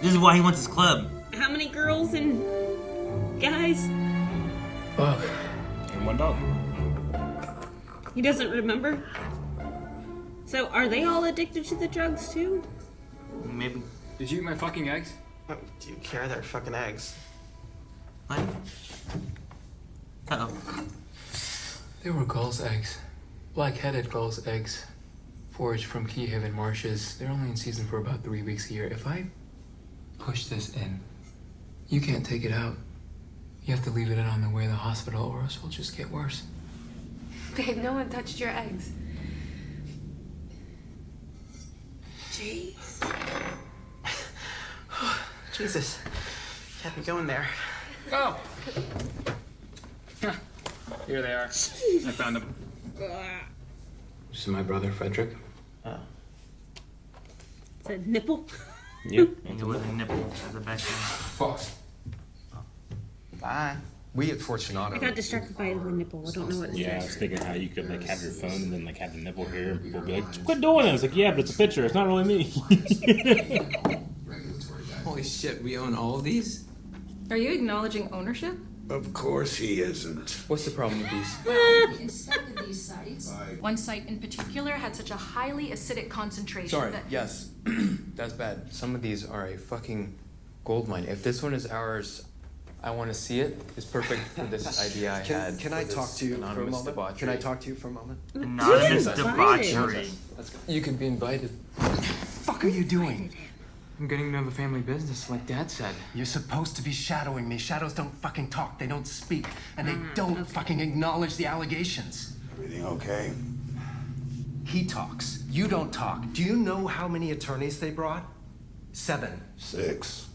This is why he wants his club. How many girls and guys? Fuck. And one dog. He doesn't remember. So are they all addicted to the drugs too? Maybe. Did you eat my fucking eggs? Oh, do you care? They're fucking eggs. What? Uh-oh. They were gulls' eggs. Black-headed gulls' eggs. Foraged from Keyhaven marshes. They're only in season for about 3 weeks a year. If I push this in, you can't take it out. You have to leave it in on the way to the hospital or else it'll just get worse. Babe, no one touched your eggs. Jeez. Jesus. Can't be going there. Oh! Here they are. I found them. This is my brother, Frederick. It's a nipple. Yep. And it was a nipple as a background. Fuck. Bye. We at Fortunato. I got distracted by the nipple. I don't know what it Yeah, I is. was thinking how you could like have your phone and then like have the nipple here and people be like, quit doing it. It's like, yeah, but it's a picture. It's not really me. Holy shit, we own all of these? Are you acknowledging ownership? Of course he isn't. What's the problem with these? We inspected these sites. One site in particular had such a highly acidic concentration Sorry, that... yes. That's bad. Some of these are a fucking gold mine. If this one is ours, I want to see it. It's perfect for this idea I had. Can I for talk this to you for a anonymous moment? debauchery. Can I talk to you for a moment? Anonymous Dude, debauchery. You can be invited. What the fuck are you doing? I'm getting to know the family business, like Dad said. You're supposed to be shadowing me. Shadows don't fucking talk. They don't speak. And they don't fucking acknowledge the allegations. Everything okay? He talks. You don't talk. Do you know how many attorneys they brought? 7. 6.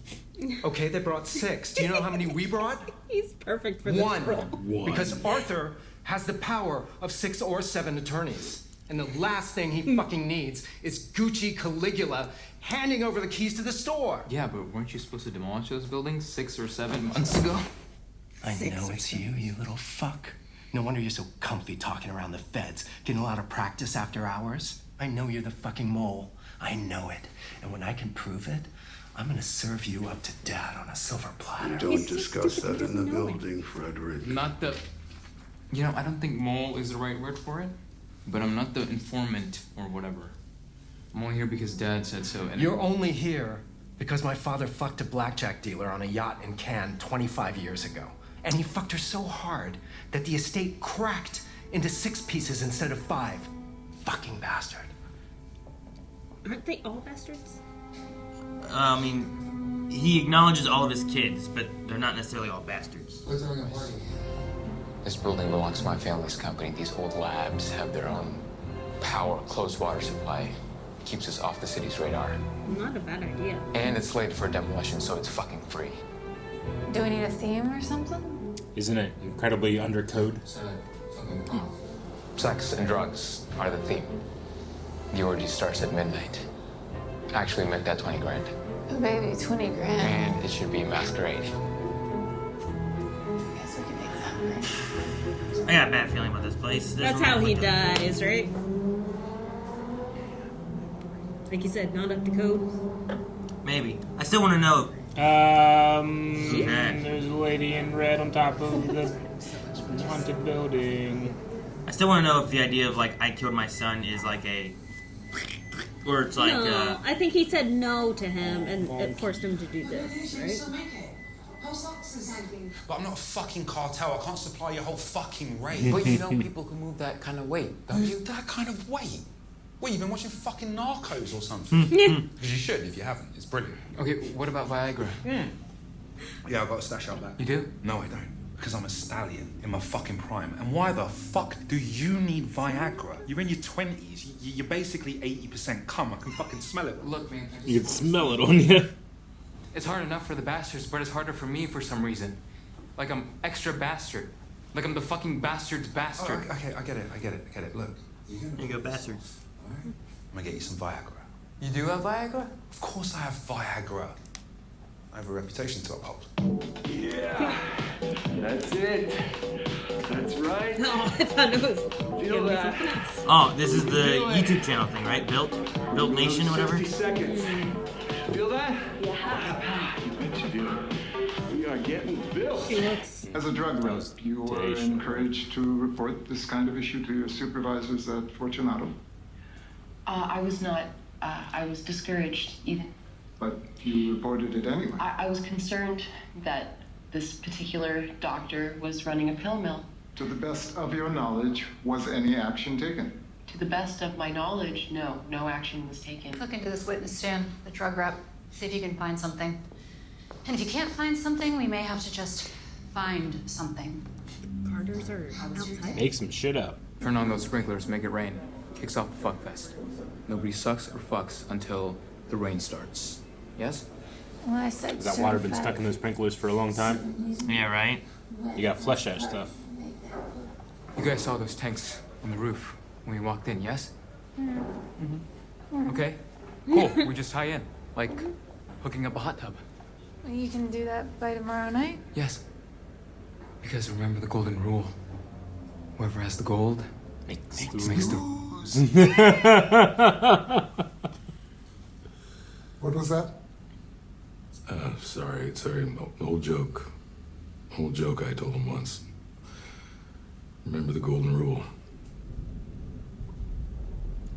Okay, they brought 6. Do you know how many we brought? He's perfect for this role. 1. Because Arthur has the power of 6 or 7 attorneys. And the last thing he fucking needs is Gucci Caligula handing over the keys to the store. Yeah, but weren't you supposed to demolish those buildings 6 or 7 months ago? I know it's you, you little fuck. No wonder you're so comfy talking around the feds, getting a lot of practice after hours. I know you're the fucking mole. I know it. And when I can prove it, I'm gonna serve you up to Dad on a silver platter. Don't discuss that in the building, Frederick. Not the... You know, I don't think mole is the right word for it. But I'm not the informant or whatever. I'm only here because Dad said so. And You're only here because my father fucked a blackjack dealer on a yacht in Cannes 25 years ago. And he fucked her so hard that the estate cracked into 6 pieces instead of 5. Fucking bastard. Aren't they all bastards? I mean, he acknowledges all of his kids, but they're not necessarily all bastards. This building belongs to my family's company. These old labs have their own power, closed water supply. Keeps us off the city's radar. Not a bad idea. And it's slated for demolition, so it's fucking free. Do we need a theme or something? Isn't it incredibly under code? Sex and drugs are the theme. The orgy starts at midnight. Actually, make that 20 grand. Oh, baby, 20 grand. And it should be masquerade. I got a bad feeling about this place. That's how he dies, right? Like you said, not up to code. Maybe. I still want to know. There's a lady in red on top of the haunted building. I still want to know if the idea of like I killed my son is like a, or it's like. No, I think he said no to him, and it forced him to do this, right? But I'm not a fucking cartel. I can't supply your whole fucking rate. But you know people who move that kind of weight, don't you? That kind of weight? What, you've been watching fucking Narcos or something? Because you should if you haven't. It's brilliant. Okay, what about Viagra? Yeah, I've got a stash out back. You do? No, I don't. Because I'm a stallion in my fucking prime. And why the fuck do you need Viagra? You're in your 20s. You're basically 80% cum. I can fucking smell it. Look, man. You can smell it on you. It's hard enough for the bastards, but it's harder for me for some reason. Like I'm extra bastard. Like I'm the fucking bastard's bastard. Oh, okay, I get it. Look. There you go, bastards. I'm gonna get you some Viagra. You do have Viagra? Of course I have Viagra. I have a reputation to uphold. Yeah, that's it. That's right. No, I thought it was Feel that. something else. Oh, this is the YouTube channel thing, right? Built Nation or whatever. 60 seconds. Feel that? Yeah. You bet you do. We are getting built. She looks. As a drug rep, you were encouraged to report this kind of issue to your supervisors at Fortunato. I was not. I was discouraged even. But you reported it anyway. I was concerned that this particular doctor was running a pill mill. To the best of your knowledge, was any action taken? To the best of my knowledge, no action was taken. Look into this witness stand, the drug rep. See if you can find something. And if you can't find something, we may have to just find something. Carters are outside. Make some shit up. Turn on those sprinklers, make it rain. Kicks off the fuck fest. Nobody sucks or fucks until the rain starts. Yes? Well, I said Has that water been stuck in those sprinklers for a long time? Yeah, right? You got flush that stuff. You guys saw those tanks on the roof when we walked in, yes? Okay, cool. We just tie in, like hooking up a hot tub. Well, you can do that by tomorrow night? Yes. Because remember the golden rule. Whoever has the gold makes the What was that? Sorry. Old joke. Old joke I told him once. Remember the golden rule?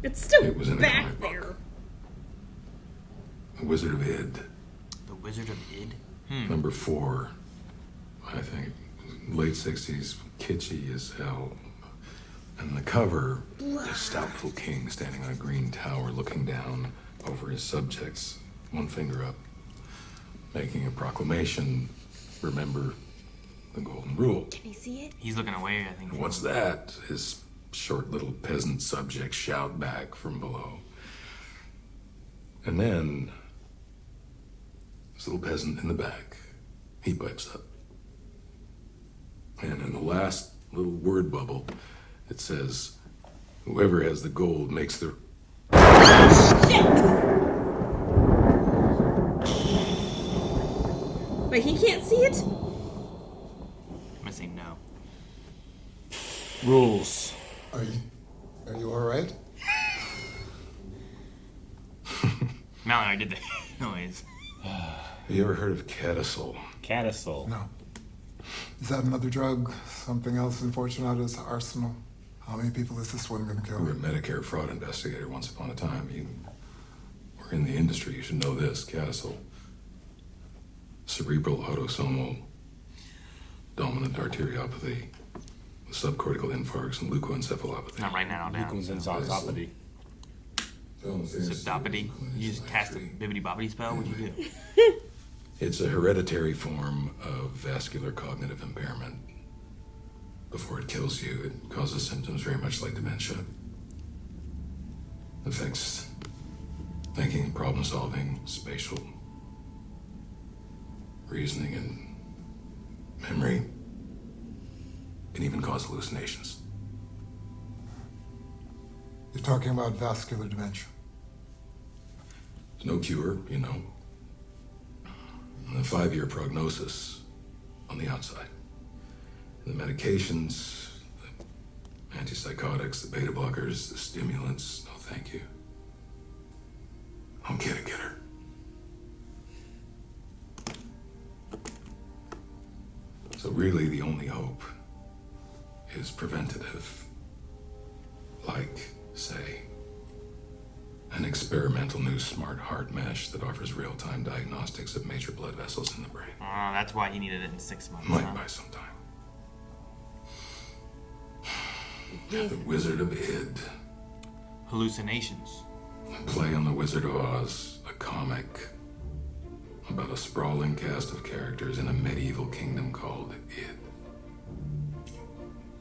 It's still It was in a back comic book. there. The Wizard of Id. The Wizard of Id? Number 4, I think. Late 60s, kitschy as hell. And the cover, a stout little king standing on a green tower looking down over his subjects, one finger up, making a proclamation, remember the golden rule. Can you see it? He's looking away, I think. What's that? His short little peasant subjects shout back from below. And then, this little peasant in the back, he pipes up. And in the last little word bubble, it says, whoever has the gold makes the... But he can't see it? I'm gonna say no. Rules. Are you all right? Melanie, I did the noise. Have you ever heard of Cadisol? Cadisol. No. Is that another drug? Something else in Fortunato's arsenal? How many people is this one going to You were a kill? Medicare fraud investigator once upon a time. You were in the industry. You should know this. Cadisol. Cerebral autosomal dominant arteriopathy, subcortical infarcts, and leukoencephalopathy. Not right now, down. Leukoencephalopathy. Subdopity. You just cast a bibbity bobbity spell? What'd you do? It's a hereditary form of vascular cognitive impairment. Before it kills you, it causes symptoms very much like dementia. Affects thinking, problem solving, spatial reasoning, and memory. Can even cause hallucinations. You're talking about vascular dementia. There's no cure, you know. And a 5-year prognosis on the outside. And the medications, the antipsychotics, the beta blockers, the stimulants, no thank you. I'll get her. So really the only hope is preventative. Like, say, an experimental new smart heart mesh that offers real-time diagnostics of major blood vessels in the brain. Oh, that's why he needed it in 6 months. Might huh? by some time. The Wizard of Id. Hallucinations. A play on the Wizard of Oz, a comic about a sprawling cast of characters in a medieval kingdom called Id.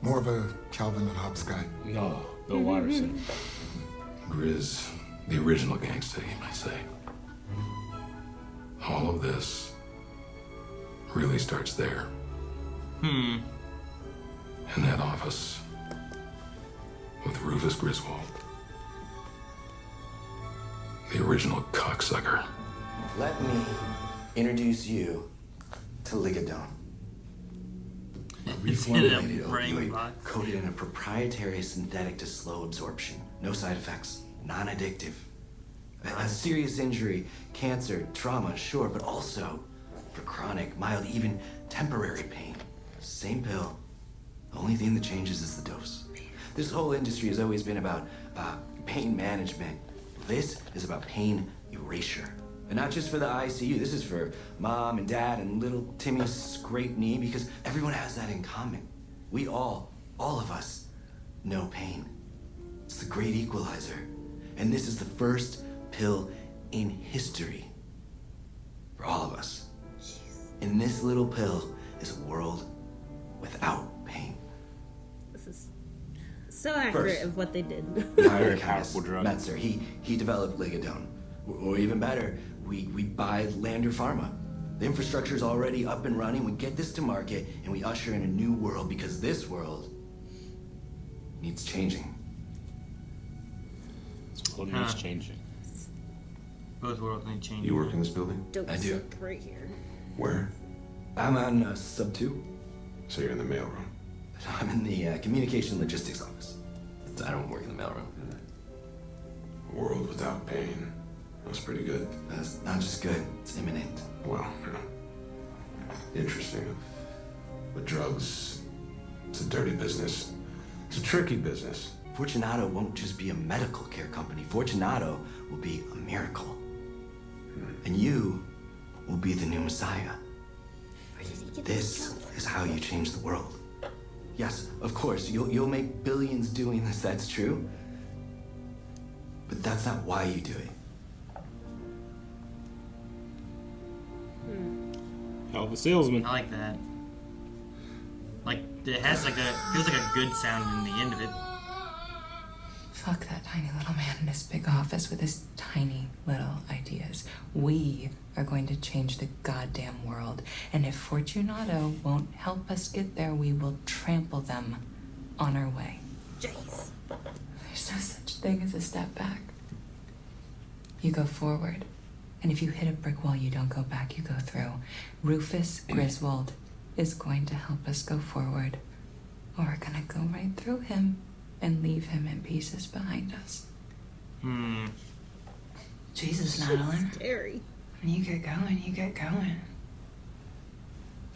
More of a Calvin and Hobbes guy. No, Bill Watterson. Grizz, the original gangsta, you might say. All of this really starts there. In that office with Rufus Griswold, the original cocksucker. Let me introduce you to Ligadone. Reformulated opioid coated in a proprietary synthetic to slow absorption. No side effects. Non-addictive. A serious injury, cancer, trauma, sure, but also for chronic, mild, even temporary pain. Same pill. The only thing that changes is the dose. This whole industry has always been about pain management. This is about pain erasure. And not just for the ICU. This is for mom and dad and little Timmy's scraped knee, because everyone has that in common. We all of us, know pain. It's the great equalizer. And this is the first pill in history for all of us. And this little pill is a world without pain. This is so accurate of what they did. Very powerful drug. Metzer, he developed Ligadone. Or even better, we buy Lander Pharma. The infrastructure's already up and running. We get this to market and we usher in a new world, because this world needs changing. This world needs changing. Both worlds need changing. You work in this building? I do. Right here. Where? I'm on sub 2. So you're in the mailroom. I'm in the communication logistics office. I don't work in the mailroom. A world without pain. That's pretty good. That's not just good, it's imminent. Well, interesting. But drugs, it's a dirty business. It's a tricky business. Fortunato won't just be a medical care company. Fortunato will be a miracle. And you will be the new Messiah. This is how you change the world. Yes, of course, you'll make billions doing this, that's true. But that's not why you do it. Hell of a salesman. I like that. Like, it has like feels like a good sound in the end of it. Fuck that tiny little man in his big office with his tiny little ideas. We are going to change the goddamn world. And if Fortunato won't help us get there, we will trample them on our way. Jeez. There's no such thing as a step back. You go forward. And if you hit a brick wall, you don't go back, you go through. Rufus Griswold is going to help us go forward. Or we're gonna go right through him and leave him in pieces behind us. Jesus, Madeline. Scary. When you get going, you get going.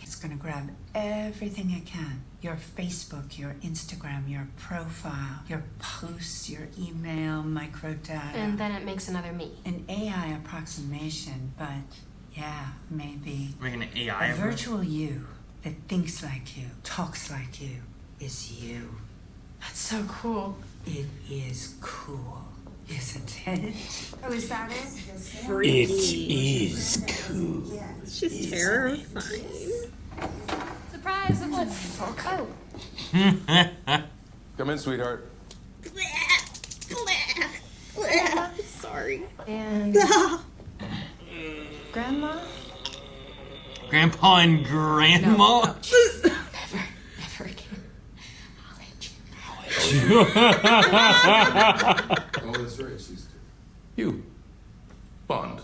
It's gonna grab everything it can. Your Facebook, your Instagram, your profile, your posts, your email, microdata. And then it makes another me. An AI approximation, but yeah, maybe. Making an AI A virtual you that thinks like you, talks like you, is you. That's so cool. It is cool, isn't it? Oh, is that it? Freaky. It is cool. It's just terrifying. Surprise! Oh, fuck. Oh. Come in, sweetheart. Sorry. And Grandma? Grandpa and Grandma? No. Never again. Oh, that's right. She's you, Bond.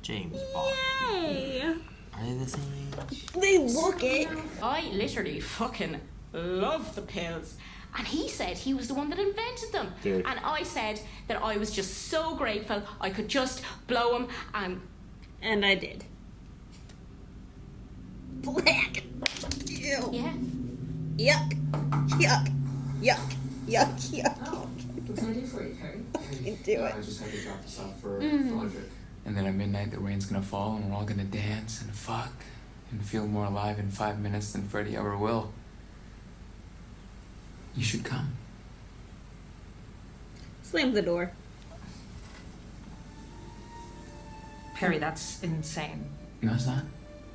James Bond. Yay. Are they the same age? They look it. I literally fucking love the pills. And he said he was the one that invented them. Dude. And I said that I was just so grateful I could just blow him And I did. Black. Ew. Yeah. Yuck. Yuck. Yuck. Yuck. Yuck. What can I do for you, Carrie? can do it. I just had to drop this off for Roderick. And then at midnight, the rain's gonna fall, and we're all gonna dance and fuck and feel more alive in 5 minutes than Freddie ever will. You should come. Slam the door. Perry, that's insane. No, it's not.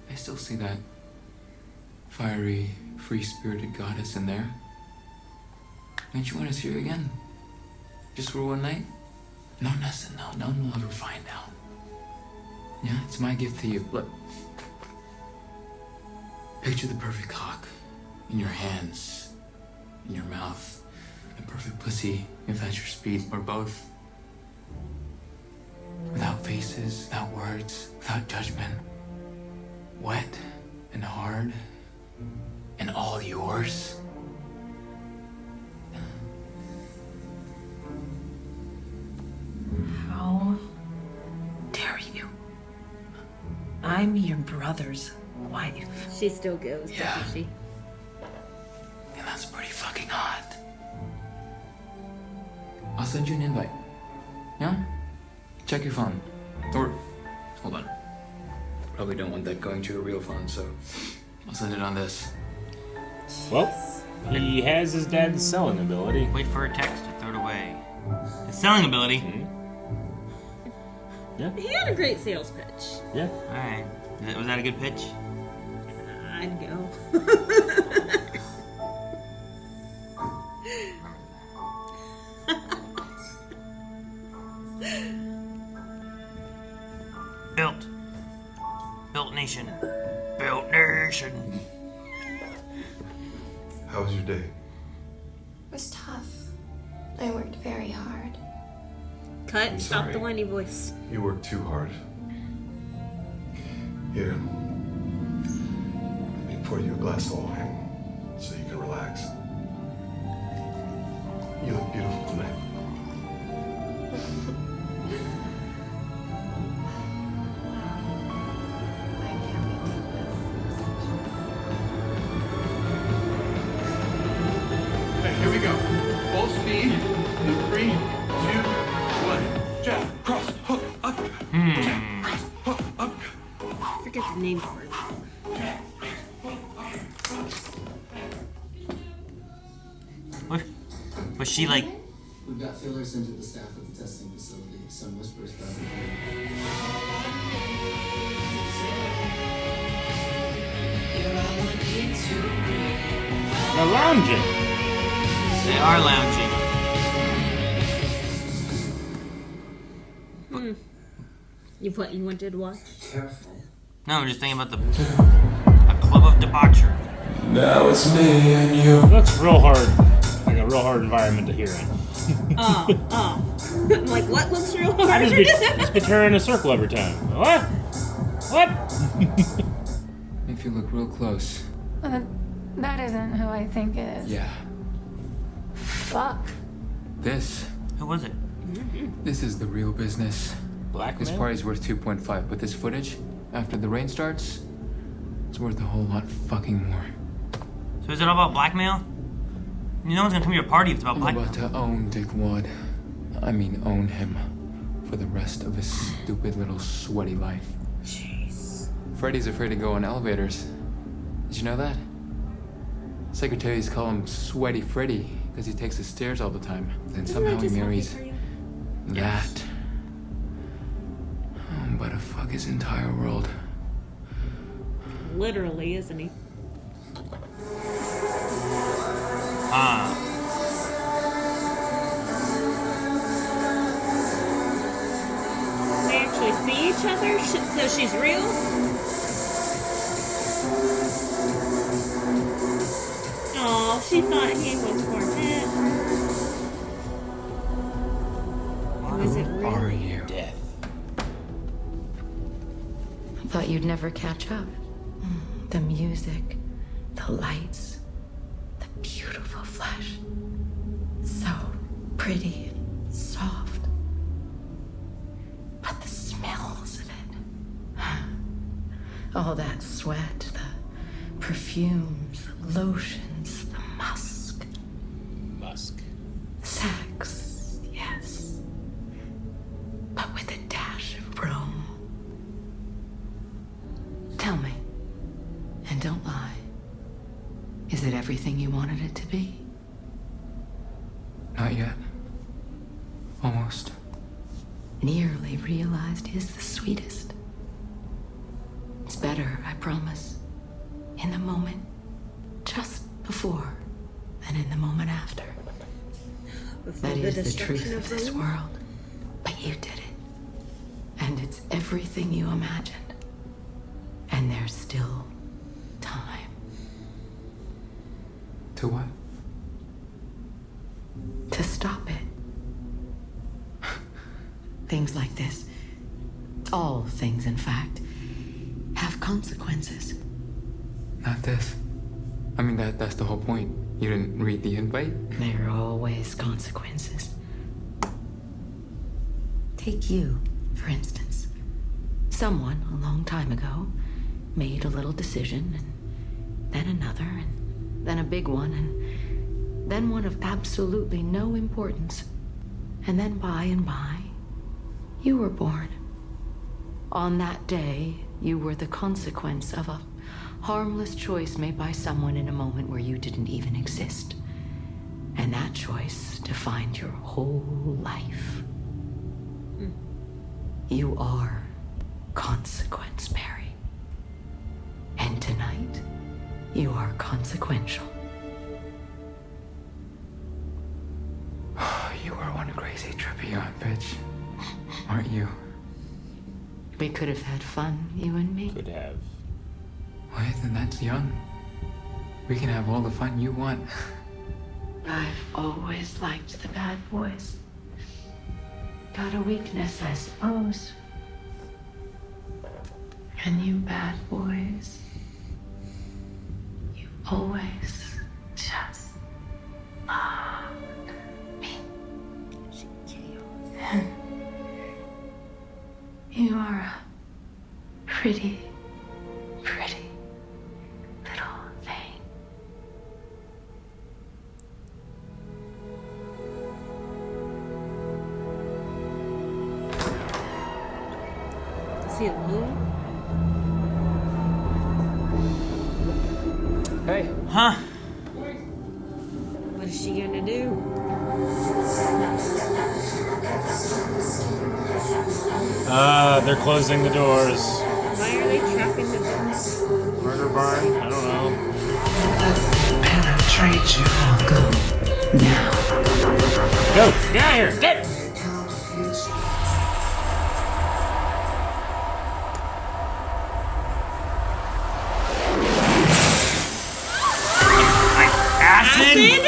I still see that fiery, free-spirited goddess in there. Don't you want to see her again? Just for one night? No, Nessa, no, we'll ever find out. Yeah, it's my gift to you. Look. Picture the perfect cock in your hands, in your mouth, the perfect pussy, if that's your speed, or both. Without faces, without words, without judgment. Wet and hard and all yours. How I'm your brother's wife. She still goes, doesn't she? And that's pretty fucking hot. I'll send you an invite. Yeah? Check your phone. Or, hold on. Probably don't want that going to your real phone, so I'll send it on this. Well, he has his dad's selling ability. Wait for a text to throw it away. His selling ability? Yeah. He had a great sales pitch. Yeah. Alright. Was that a good pitch? I'd go. Built. Built Nation. Built Nation. How was your day? It was tough. I worked very hard. Cut. I'm Stop sorry. the whiny voice. You worked too hard. Here. Let me pour you a glass of wine so you can relax. You look beautiful tonight. Okay, here we go. Full speed in 3, 2, 1. Jab, cross, hook, up. Jab, cross, hook, up. I forget the name for it. Was she like... We've got feelers sent to the staff of the testing facility. Some whispers about They're lounging. They are lounging. You wanted to watch? Careful. No, I'm just thinking about a club of debauchery. Now it's me and you. Looks real hard. Like a real hard environment to hear in. I'm like, what looks real hard? I just picture her in a circle every time. What? What? If you look real close. That isn't who I think it is. Yeah. Fuck. This. Who was it? This is the real business. Blackmail? This party's worth 2.5, but this footage, after the rain starts, it's worth a whole lot fucking more. So is it all about blackmail? No one's gonna come to your party if it's about I'm blackmail. about to own Dick Wad. I mean, own him for the rest of his stupid little sweaty life. Jeez. Freddy's afraid to go on elevators. Did you know that? Secretaries call him Sweaty Freddy because he takes the stairs all the time. Then somehow he marries that. Oh, but to fuck his entire world. Literally, isn't he? They actually see each other, so she's real? Oh, she thought he was Quartet. Was it real? Are you? Death. I thought you'd never catch up. The music, the lights, the beautiful flesh. So pretty and soft. But the smells of it. All that sweat, the perfumes, the lotions, the musk. Musk. Sex, yes. But with a dash of Rome. Tell me, and don't lie. Is it everything you wanted it to be? Not yet. Almost. Nearly realized is the sweetest. It's better, I promise. In the moment just before and in the moment after. That is the truth of this world. But you did it. And it's everything you imagined. And there's still time. To what? To stop it. Things like this, all things in fact, have consequences. Not this. I mean, that's the whole point. You didn't read the invite? There are always consequences. Take you, for instance. Someone, a long time ago, made a little decision, and then another, and then a big one, and then one of absolutely no importance. And then by and by, you were born. On that day, you were the consequence of a harmless choice made by someone in a moment where you didn't even exist. And that choice defined your whole life. You are consequence, Mary. And tonight, you are consequential. You are one crazy trippy young bitch, aren't you? We could have had fun, you and me. Could have. Wait, then that's young. We can have all the fun you want. I've always liked the bad boys. Got a weakness, I suppose. And you bad boys, you always just loved me. You are a pretty, pretty little thing. Is he alone? Hey. Huh? What is she gonna do? They're closing the doors. Why are they trapping the doors? Murder barn? I don't know. Penetrate you. I'll go now. Go! Get out of here! Get! Acid?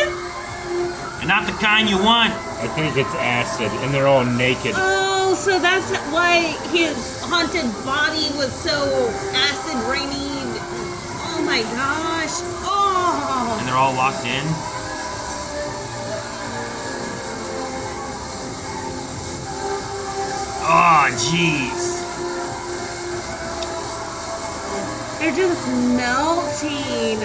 And not the kind you want. I think it's acid, and they're all naked. Oh, so that's why his haunted body was so acid rainy. Oh my gosh. Oh. And they're all locked in. Oh, jeez. They're just melting.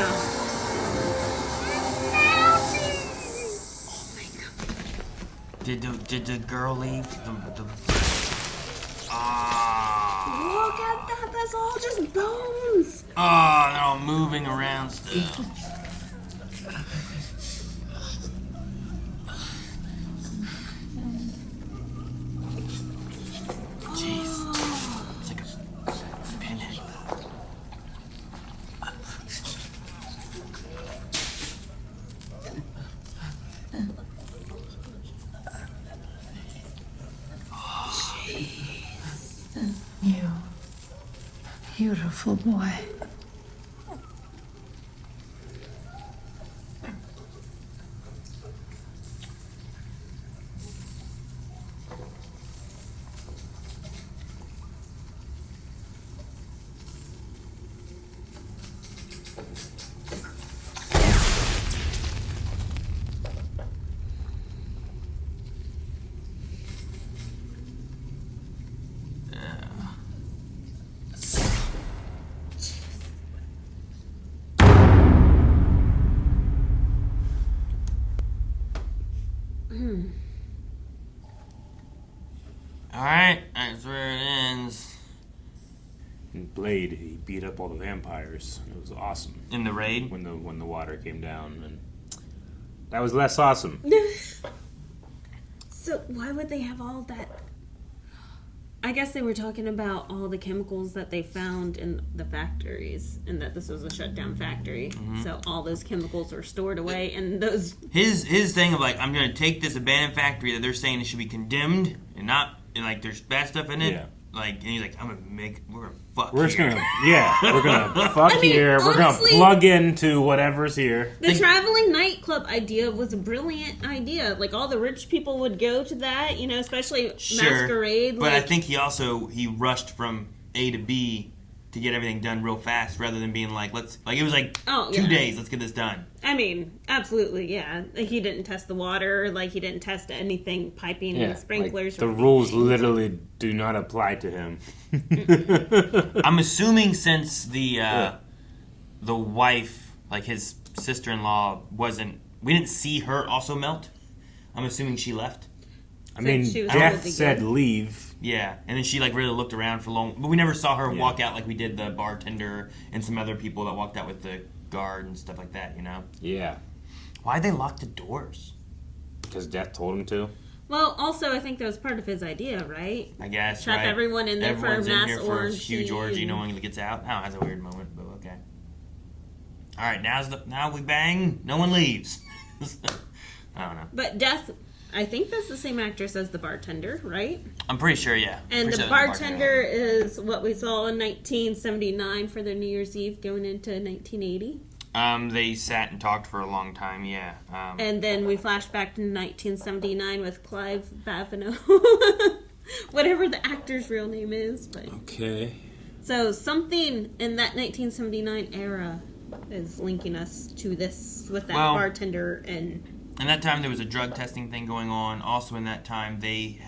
Did the girl leave? Look at that. That's all just bones. Oh, they're all moving around still. Jeez. It's like a pinhead. You beautiful boy. Alright, that's where it ends. And Blade, he beat up all the vampires. It was awesome. In the raid? When the water came down, and that was less awesome. So why would they have all that? I guess they were talking about all the chemicals that they found in the factories, and that this was a shut down factory. Mhm. So all those chemicals are stored away, and those. His thing of like, I'm gonna take this abandoned factory that they're saying it should be condemned and not, and like there's bad stuff in it. Yeah. Like, and he's like, we're gonna fuck. We're just here. we're gonna fuck I mean, here. We're honestly, gonna plug into whatever's here. The traveling nightclub idea was a brilliant idea. Like all the rich people would go to that, especially Sure, Masquerade. but like, I think he rushed from A to B to get everything done real fast rather than being like, it was like 2 days, let's get this done. I mean, absolutely, yeah. Like, he didn't test the water, like he didn't test anything, piping and sprinklers. The rules literally do not apply to him. I'm assuming since the wife, like his sister-in-law, we didn't see her also melt. I'm assuming she left. I mean, Death said leave. Yeah, and then she like really looked around for long, but we never saw her walk out like we did the bartender and some other people that walked out with the guard and stuff like that, you know? Yeah. Why'd they lock the doors? Because Death told him to. Well, also, I think that was part of his idea, right? I guess, Trap right? everyone in there Everyone's for a in mass here for a orgy. huge orgy, no one gets out. Oh, that's a weird moment, but okay. All right, now we bang, no one leaves. I don't know. But Death, I think that's the same actress as the bartender, right? I'm pretty sure, yeah. And the bartender is what we saw in 1979 for their New Year's Eve going into 1980. They sat and talked for a long time, yeah. And then we flash back to 1979 with Clive Bavino. Whatever the actor's real name is. But. Okay. So something in that 1979 era is linking us to this with that bartender and... In that time, there was a drug testing thing going on. Also, in that time, they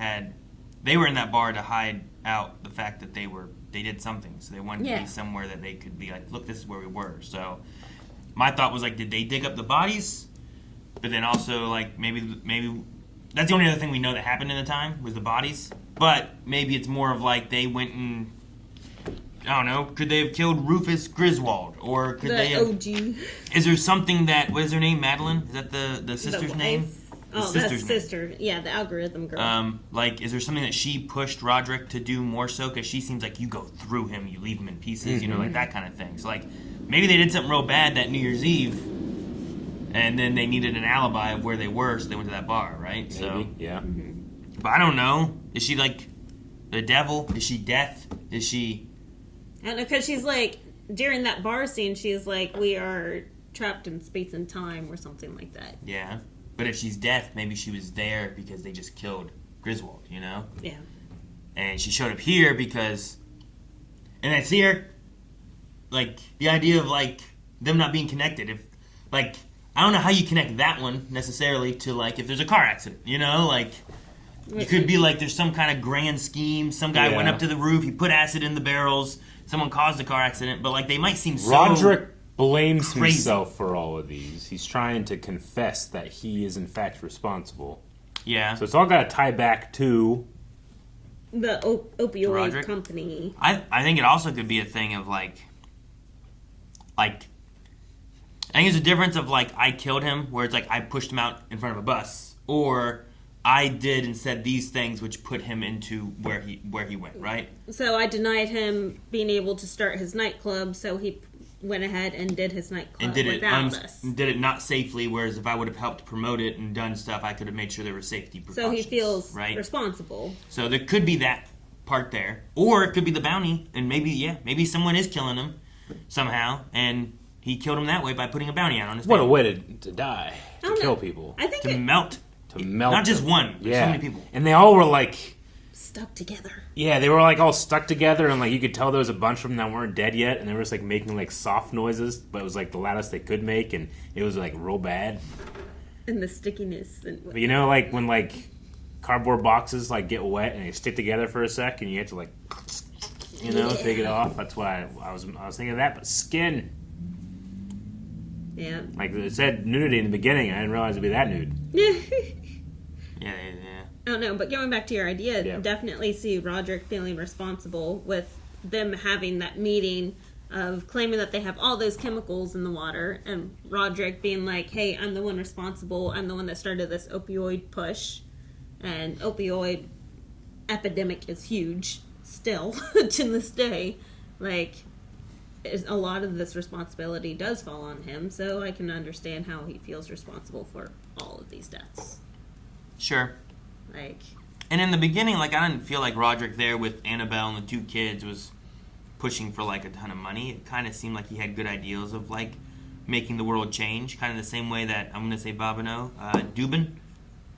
were in that bar to hide out the fact that they did something. So they wanted to be somewhere that they could be like, look, this is where we were. So my thought was like, did they dig up the bodies? But then also like maybe that's the only other thing we know that happened in the time was the bodies. But maybe it's more of like they went and I don't know. Could they have killed Rufus Griswold, or could they have? OG. Is there something that? What is her name? Madeline? Is that the sister's name? That's sister. Yeah, the algorithm girl. Like, is there something that she pushed Roderick to do more so? Because she seems like you go through him, you leave him in pieces, you know, like that kind of thing. So like, maybe they did something real bad that New Year's Eve, and then they needed an alibi of where they were, so they went to that bar, right? Maybe, so yeah. But I don't know. Is she like the devil? Is she death? Is she? I don't know, because she's like, during that bar scene, she's like, we are trapped in space and time or something like that. Yeah. But if she's death, maybe she was there because they just killed Griswold, you know? Yeah. And she showed up here because... And I see her, like, the idea of, like, them not being connected. If, like, I don't know how you connect that one necessarily to, like, if there's a car accident, you know? Like... You could be like, there's some kind of grand scheme. Some guy went up to the roof. He put acid in the barrels. Someone caused a car accident. But, like, they might seem so Roderick blames crazy. himself for all of these. He's trying to confess that he is, in fact, responsible. Yeah. So it's all got to tie back to... The opioid Roderick? company. I think it also could be a thing of, like... I think there's a difference of, like, I killed him, where it's like I pushed him out in front of a bus. Or... I did and said these things which put him into where he went, right? So I denied him being able to start his nightclub, so he went ahead and did his nightclub and did without us. Did it not safely, whereas if I would have helped promote it and done stuff, I could have made sure there were safety precautions. So he feels responsible. So there could be that part there. Or it could be the bounty, and maybe someone is killing him somehow, and he killed him that way by putting a bounty out on his What family. a way to die. To kill people. I think to melt. To melt Not just them. one, but so many people. And they all were like... Stuck together. Yeah, they were like all stuck together, and like you could tell there was a bunch of them that weren't dead yet, and they were just like making like soft noises, but it was like the loudest they could make, and it was like real bad. And the stickiness. And But you know, like when like cardboard boxes like get wet and they stick together for a sec, and you have to like, take it off. That's why I was thinking of that. But skin. Yeah. Like it said nudity in the beginning, I didn't realize it'd be that nude. Yeah. I don't know, but going back to your idea, definitely see Roderick feeling responsible with them having that meeting of claiming that they have all those chemicals in the water, and Roderick being like, hey, I'm the one responsible, I'm the one that started this opioid push, and opioid epidemic is huge still to this day. Like, a lot of this responsibility does fall on him, so I can understand how he feels responsible for all of these deaths. Sure. Like, and in the beginning, like, I didn't feel like Roderick there with Annabelle and the two kids was pushing for like a ton of money. It kind of seemed like he had good ideals of like making the world change, kind of the same way that I'm going to say Dubin,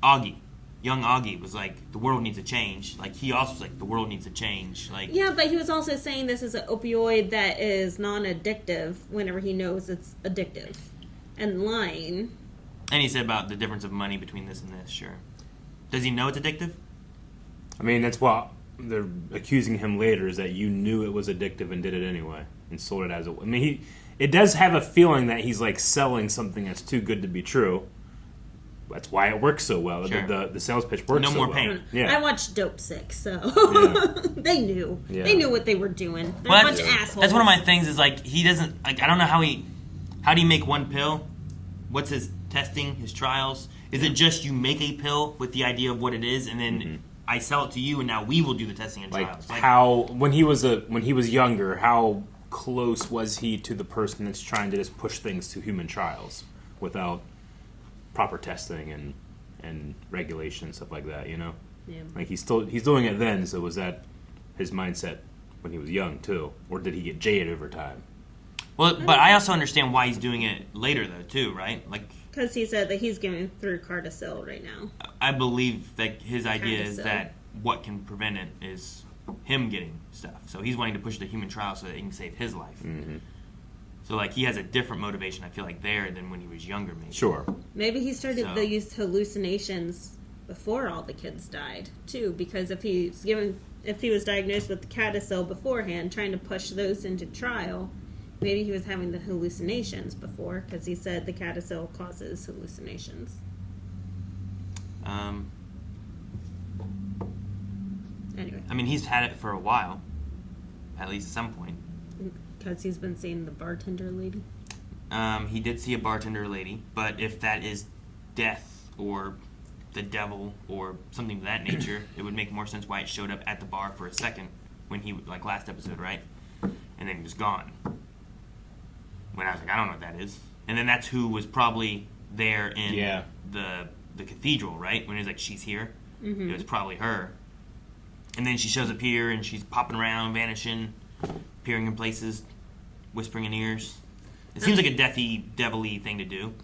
Augie. young Augie was like, the world needs to change. Like, he also was like, the world needs to change. Like, yeah, but he was also saying this is an opioid that is non-addictive whenever he knows it's addictive. And lying. And he said about the difference of money between this and this, sure. Does he know it's addictive? I mean, that's what they're accusing him later, is that you knew it was addictive and did it anyway and sold it as a... I mean, it does have a feeling that he's like selling something that's too good to be true. That's why it works so well. Sure. The sales pitch works so well. No more pain. Yeah. I watched Dope Sick, so yeah. They knew. Yeah. They knew what they were doing. They're a bunch of assholes. That's one of my things is like, he doesn't... Like, I don't know how do you make one pill? What's his testing, his trials? Is it just you make a pill with the idea of what it is, and then I sell it to you, and now we will do the testing and trials? Like how when he was younger, how close was he to the person that's trying to just push things to human trials without proper testing and regulation, stuff like that? You know, like he's doing it then. So was that his mindset when he was young too, or did he get jaded over time? Well, but I also understand why he's doing it later, though, too, right? Like, because he said that he's going through Carticil right now. I believe that his idea is that what can prevent it is him getting stuff. So he's wanting to push the human trial so that he can save his life. Mm-hmm. So, like, he has a different motivation, I feel like, there than when he was younger, maybe. Sure. Maybe he started to use hallucinations before all the kids died, too, because if he was diagnosed with the Carticil beforehand, trying to push those into trial... Maybe he was having the hallucinations before, because he said the Carticil causes hallucinations. Anyway. I mean, he's had it for a while. At least at some point. Because he's been seeing the bartender lady? He did see a bartender lady, but if that is death or the devil or something of that nature, it would make more sense why it showed up at the bar for a second when he, like last episode, right? And then he was gone. When I was like, I don't know what that is. And then that's who was probably there in the cathedral, right? When he was like, she's here. Mm-hmm. It was probably her. And then she shows up here, and she's popping around, vanishing, appearing in places, whispering in ears. It seems like a devil-y thing to do.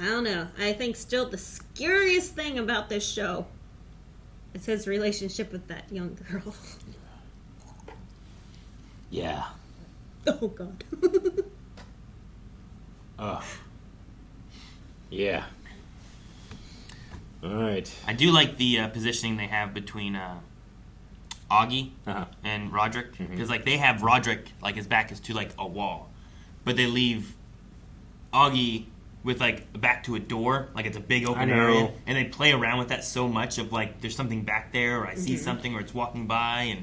I don't know. I think still the scariest thing about this show is his relationship with that young girl. Yeah. Oh, God. Yeah. All right. I do like the positioning they have between Augie and Roderick, because like they have Roderick like his back is to like a wall, but they leave Augie with like back to a door, like it's a big open area, and they play around with that so much of like there's something back there, or I see something, or it's walking by,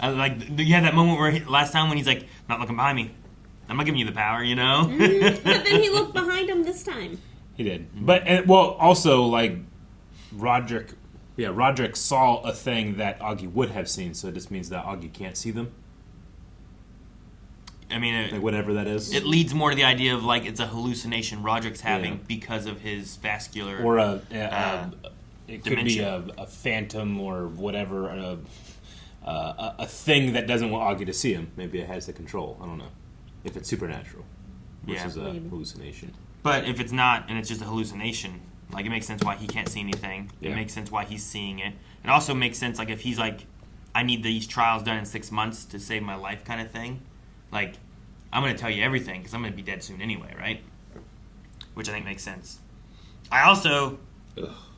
and like you have that moment where last time when he's like, not looking behind me. I'm not giving you the power, you know? But then he looked behind him this time. He did. But, also, like, Roderick saw a thing that Augie would have seen, so this means that Augie can't see them? I mean... like, whatever that is? It leads more to the idea of, like, it's a hallucination Roderick's having because of his vascular or it could be a phantom or whatever, a thing that doesn't want Augie to see him. Maybe it has the control. I don't know. If it's supernatural versus a hallucination. But if it's not, and it's just a hallucination, like it makes sense why he can't see anything. Yeah. It makes sense why he's seeing it. It also makes sense, like if he's like, I need these trials done in 6 months to save my life kind of thing. Like, I'm going to tell you everything because I'm going to be dead soon anyway, right? Which I think makes sense. I also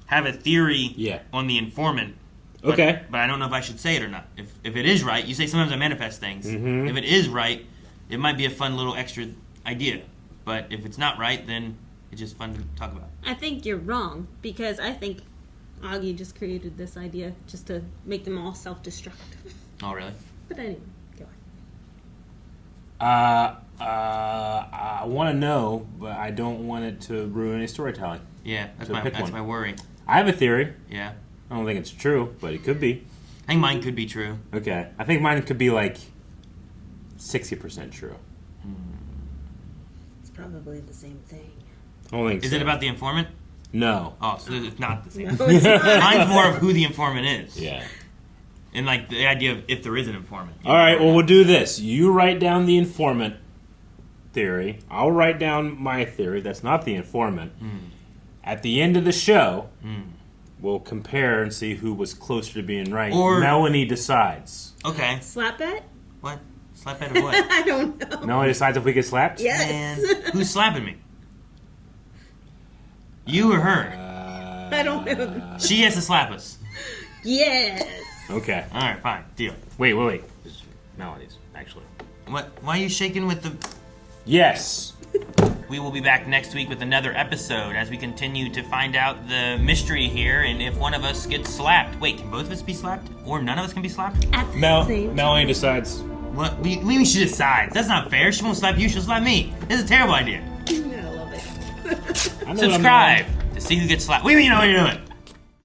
have a theory on the informant. But I don't know if I should say it or not. If it is right, you say sometimes I manifest things. Mm-hmm. If it is right, it might be a fun little extra idea. But if it's not right, then it's just fun to talk about. I think you're wrong, because I think Augie just created this idea just to make them all self-destructive. Oh, really? But anyway, go on. I want to know, but I don't want it to ruin any storytelling. Yeah, that's my worry. I have a theory. Yeah. I don't think it's true, but it could be. I think mine could be true. Okay. I think mine could be like 60% true. It's probably the same thing. I don't think Is it about the informant? No. Oh, so it's not the same. No, it's not. Mine's more of who the informant is. Yeah. And like the idea of if there is an informant. All right, well, we'll do this. You write down the informant theory. I'll write down my theory. That's not the informant. At the end of the show, we'll compare and see who was closer to being right. Or Melanie decides. Okay. Slap bet? What? Slap bet of what? I don't know. Melanie decides if we get slapped? Yes. Man, who's slapping me? You or her? I don't know. She has to slap us. Yes. Okay. All right, fine. Deal. Wait. Melanie's, actually. What? Why are you shaking with the... Yes. We will be back next week with another episode as we continue to find out the mystery here and if one of us gets slapped. Wait, can both of us be slapped? Or none of us can be slapped? At the same time. Melanie decides. What? We mean she decides. That's not fair. She won't slap you, she'll slap me. This is a terrible idea. I love it. Subscribe to see who gets slapped. What do you mean you know what you're doing?